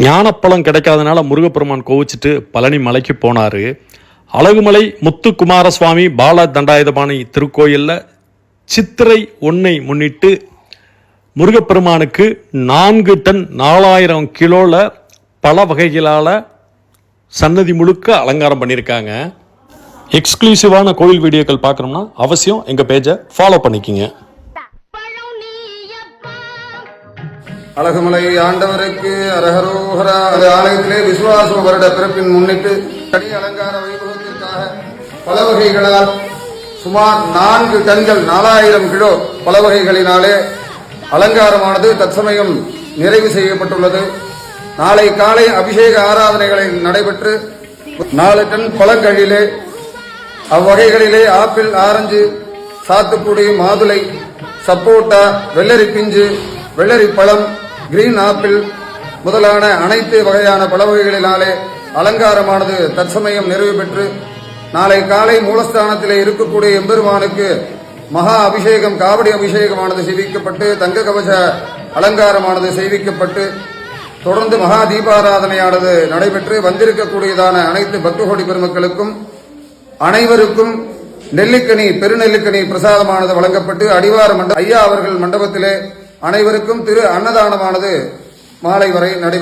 ஞானப்பழம் கிடைக்காதனால முருகப்பெருமான் கோவிச்சிட்டு பழனி மலைக்கு போனார். அழகுமலை முத்துக்குமாரசுவாமி பால தண்டாயுதபாணி திருக்கோயிலில் சித்திரை 1 முன்னிட்டு முருகப்பெருமானுக்கு 4 டன் 4000 கிலோவில் பல வகைகளால் சன்னதி முழுக்க அலங்காரம் பண்ணியிருக்காங்க. எக்ஸ்க்ளூசிவான கோவில் வீடியோக்கள் பார்க்கணும்னா அவசியம் எங்கள் பேஜை ஃபாலோ பண்ணிக்கிங்க. அழகுமலை ஆண்டவருக்கு அரஹரோஹரா. ஆலயத்திலே விசுவாச வருட பிறப்பின் முன்னிட்டு தனி அலங்கார வைபவத்திற்காக பல வகைகளால் சுமார் 4 டன்கள் 4000 கிலோ பல வகைகளினாலே அலங்காரமானது தற்சமயம் நிறைவு செய்யப்பட்டுள்ளது. நாளை காலை அபிஷேக ஆராதனைகளை நடைபெற்று 4 டன் பழங்களிலே அவ்வகைகளிலே ஆப்பிள், ஆரஞ்சு, சாத்துக்குடி, மாதுளை, சப்போட்டா, வெள்ளரி பிஞ்சு, வெள்ளரி பழம், கிரீன் ஆப்பிள் முதலான அனைத்து வகையான பல வகைகளினாலே அலங்காரமானது தற்சமயம் நிறைவு பெற்று நாளை காலை மூலஸ்தானத்திலே இருக்கக்கூடிய எம்பெருமானுக்கு மகா அபிஷேகம், காவடி அபிஷேகமானது செய்விக்கப்பட்டு தங்க கவச அலங்காரமானது செய்விக்கப்பட்டு தொடர்ந்து மகா தீபாராதனையானது நடைபெற்று வந்திருக்கக்கூடியதான அனைத்து பக்தகோடி பெருமக்களுக்கும் அனைவருக்கும் நெல்லிக்கனி, பெருநெல்லிக்கனி பிரசாதமானது வழங்கப்பட்டு அடிவார ஐயா அவர்கள் மண்டபத்திலே அனைவருக்கும் திரு அன்னதானமானது மாலை வரை நடைபெறும்.